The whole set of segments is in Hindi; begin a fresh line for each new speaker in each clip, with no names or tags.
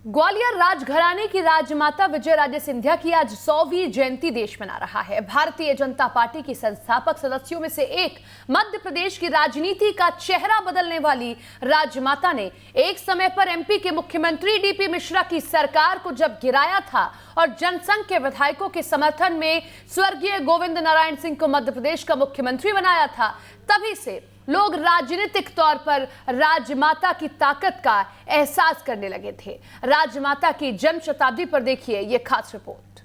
ग्वालियर राजघराने की राजमाता विजयराजे सिंधिया की आज 100वीं जयंती देश मना रहा है। भारतीय जनता पार्टी की संस्थापक सदस्यों में से एक, मध्य प्रदेश की राजनीति का चेहरा बदलने वाली राजमाता ने एक समय पर एमपी के मुख्यमंत्री डीपी मिश्रा की सरकार को जब गिराया था और जनसंघ के विधायकों के समर्थन में स्वर्गीय गोविंद नारायण सिंह को मध्य प्रदेश का मुख्यमंत्री बनाया था, तभी से लोग राजनीतिक तौर पर राजमाता की ताकत का एहसास करने लगे थे। राजमाता की जन्म शताब्दी पर देखिए ये खास रिपोर्ट।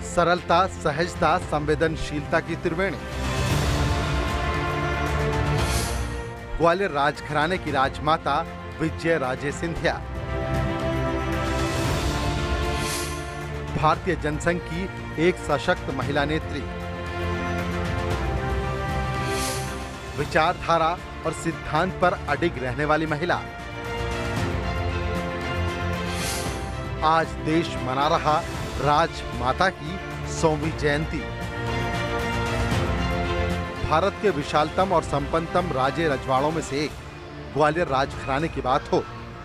सरलता, सहजता, संवेदनशीलता की त्रिवेणी। ग्वालियर राजघराने की राजमाता विजयराजे सिंधिया भारतीय जनसंघ की एक सशक्त महिला नेत्री, विचारधारा और सिद्धांत पर अडिग रहने वाली महिला। आज देश मना रहा राजमाता की 100वीं जयंती। भारत के विशालतम और संपन्नतम राजे रजवाड़ों में से एक ग्वालियर राजघराने की बात हो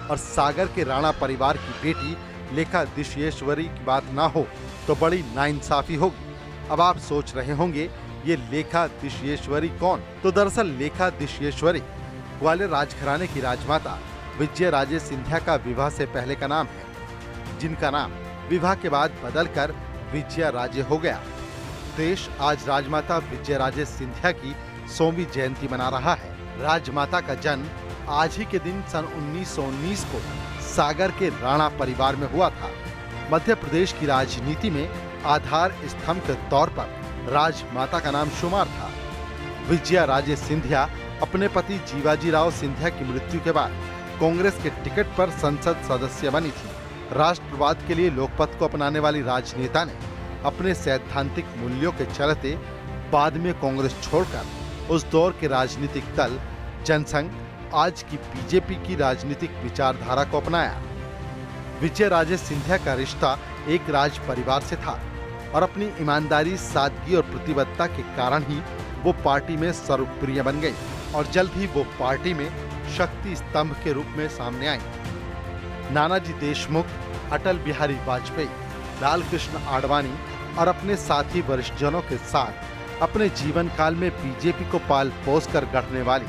और सागर के राणा परिवार की बेटी लेखा दिशयेश्वरी की बात ना हो तो बड़ी नाइंसाफी होगी। अब आप सोच रहे होंगे ये लेखा दिशयेश्वरी कौन? तो दरअसल लेखा दिशयेश्वरी ग्वालियर राजघराने की राजमाता विजयराजे सिंधिया का विवाह से पहले का नाम है, जिनका नाम विवाह के बाद बदलकर विजयराजे हो गया। देश आज राजमाता विजयराजे सिंधिया की 100वीं जयंती मना रहा है। राजमाता का जन्म आज ही के दिन सन 1919 को सागर के राणा परिवार में हुआ था। मध्य प्रदेश की राजनीति में आधार स्तंभ के तौर पर राजमाता का नाम शुमार था। विजयराजे सिंधिया अपने पति जीवाजी राव सिंधिया की मृत्यु के बाद कांग्रेस के टिकट पर संसद सदस्य बनी थी। राष्ट्रवाद के लिए लोकपथ को अपनाने वाली राजनेता ने अपने सैद्धांतिक मूल्यों के चलते बाद में कांग्रेस छोड़कर उस दौर के राजनीतिक दल जनसंघ, आज की बीजेपी की राजनीतिक विचारधारा को अपनाया। विजयराजे सिंधिया का रिश्ता एक राज परिवार से था और अपनी ईमानदारी, सादगी और प्रतिबद्धता के कारण ही वो पार्टी में सर्वप्रिय बन गई और जल्द ही वो पार्टी में शक्ति स्तंभ के रूप में सामने आई। नानाजी देशमुख, अटल बिहारी वाजपेयी, लाल कृष्ण आडवाणी और अपने साथी वरिष्ठजनों के साथ अपने जीवन काल में बीजेपी को पाल पोस कर गढ़ने वाली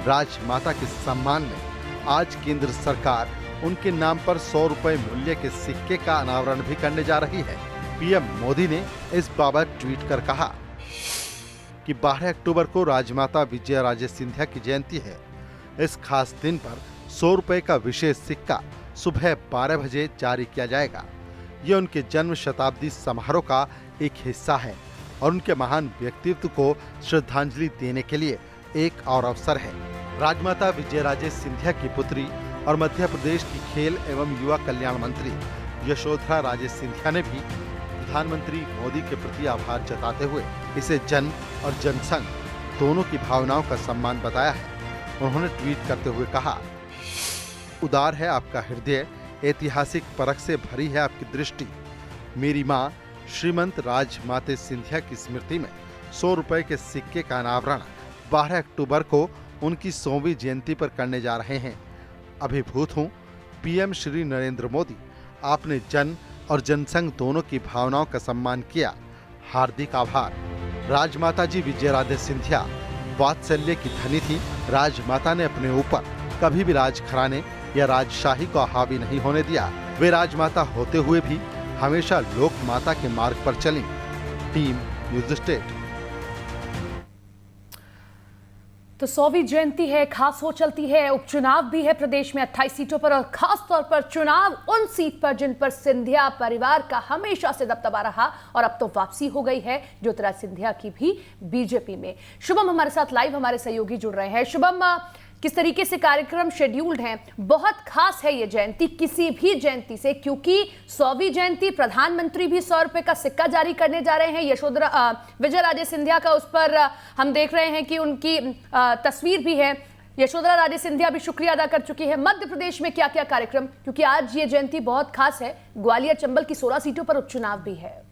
राजमाता के सम्मान में आज केंद्र सरकार उनके नाम पर 100 रुपए मूल्य के सिक्के का अनावरण भी करने जा रही है। पीएम मोदी ने इस बाबत ट्वीट कर कहा कि 12 अक्टूबर को राजमाता विजयराजे सिंधिया की जयंती है। इस खास दिन पर 100 रुपए का विशेष सिक्का सुबह 12 बजे जारी किया जाएगा। ये उनके जन्म शताब्दी समारोह का एक हिस्सा है और उनके महान व्यक्तित्व को श्रद्धांजलि देने के लिए एक और अवसर है। राजमाता विजयराजे सिंधिया की पुत्री और मध्य प्रदेश की खेल एवं युवा कल्याण मंत्री यशोधरा राजे सिंधिया ने भी प्रधानमंत्री मोदी के प्रति आभार जताते हुए इसे जन और जनसंघ दोनों की भावनाओं का सम्मान बताया है। उन्होंने ट्वीट करते हुए कहा, उदार है आपका हृदय, ऐतिहासिक परख से भरी है आपकी दृष्टि। मेरी माँ श्रीमंत राजमाता सिंधिया की स्मृति में 100 रुपए के सिक्के का अनावरण 12 अक्टूबर को उनकी 100वीं जयंती पर करने जा रहे हैं। अभिभूत हूँ पीएम श्री नरेंद्र मोदी, आपने जन और जनसंघ दोनों की भावनाओं का सम्मान किया, हार्दिक आभार। राजमाता जी विजयराजे सिंधिया वात्सल्य की धनी थी। राजमाता ने अपने ऊपर कभी भी राजघराने या राजशाही को हावी नहीं होने दिया। वे राजमाता होते हुए भी हमेशा लोक माता के मार्ग पर चली। Team news state.
तो 100वीं जयंती है, खास हो चलती है। उपचुनाव भी है प्रदेश में 28 सीटों पर और खास तौर पर चुनाव उन सीट पर जिन पर सिंधिया परिवार का हमेशा से दबदबा रहा और अब तो वापसी हो गई है ज्योतिराज सिंधिया की भी बीजेपी में। शुभम हमारे साथ लाइव, हमारे सहयोगी जुड़ रहे हैं। शुभम, किस तरीके से कार्यक्रम शेड्यूल्ड हैं? बहुत खास है ये जयंती किसी भी जयंती से, क्योंकि 100वीं जयंती, प्रधानमंत्री भी 100 रुपए का सिक्का जारी करने जा रहे हैं। विजयराजे सिंधिया का उस पर हम देख रहे हैं कि उनकी तस्वीर भी है। यशोधरा राजे सिंधिया भी शुक्रिया अदा कर चुकी है। मध्य प्रदेश में क्या क्या कार्यक्रम, क्योंकि आज ये जयंती बहुत खास है। ग्वालियर चंबल की 16 सीटों पर उपचुनाव भी है।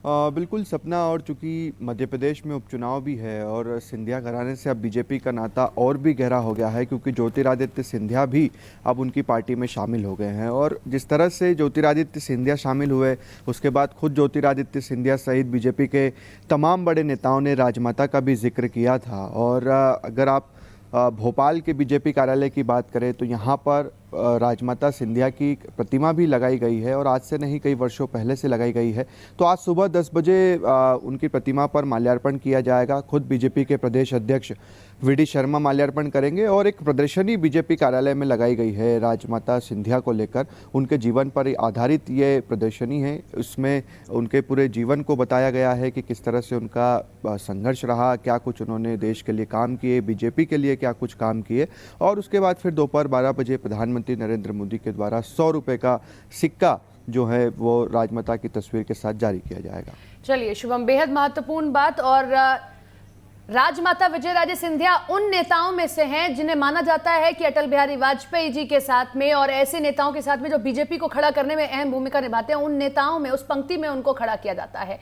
बिल्कुल सपना, और चूंकि मध्य प्रदेश में उपचुनाव भी है और सिंधिया घराने से अब बीजेपी का नाता और भी गहरा हो गया है, क्योंकि ज्योतिरादित्य सिंधिया भी अब उनकी पार्टी में शामिल हो गए हैं। और जिस तरह से ज्योतिरादित्य सिंधिया शामिल हुए, उसके बाद खुद ज्योतिरादित्य सिंधिया सहित बीजेपी के तमाम बड़े नेताओं ने राजमाता का भी जिक्र किया था। और अगर आप भोपाल के बीजेपी कार्यालय की बात करें तो यहाँ पर राजमाता सिंधिया की प्रतिमा भी लगाई गई है, और आज से नहीं कई वर्षों पहले से लगाई गई है। तो आज सुबह 10 बजे उनकी प्रतिमा पर माल्यार्पण किया जाएगा। खुद बीजेपी के प्रदेश अध्यक्ष वीडी शर्मा माल्यार्पण करेंगे, और एक प्रदर्शनी बीजेपी कार्यालय में लगाई गई है राजमाता सिंधिया को लेकर। उनके जीवन पर आधारित ये प्रदर्शनी है। उसमें उनके पूरे जीवन को बताया गया है कि किस तरह से उनका संघर्ष रहा, क्या कुछ उन्होंने देश के लिए काम किए, बीजेपी के लिए क्या कुछ काम किए। और उसके बाद फिर दोपहर 12 बजे प्रधानमंत्री नरेंद्र मोदी के द्वारा 100 रुपये का सिक्का जो है वो राजमाता की तस्वीर के साथ जारी किया जाएगा।
चलिए शुभम, बेहद महत्वपूर्ण बात। और राजमाता विजय राजे सिंधिया उन नेताओं में से हैं जिन्हें माना जाता है कि अटल बिहारी वाजपेयी जी के साथ में और ऐसे नेताओं के साथ में जो बीजेपी को खड़ा करने में अहम भूमिका निभाते हैं, उन नेताओं में, उस पंक्ति में उनको खड़ा किया जाता है।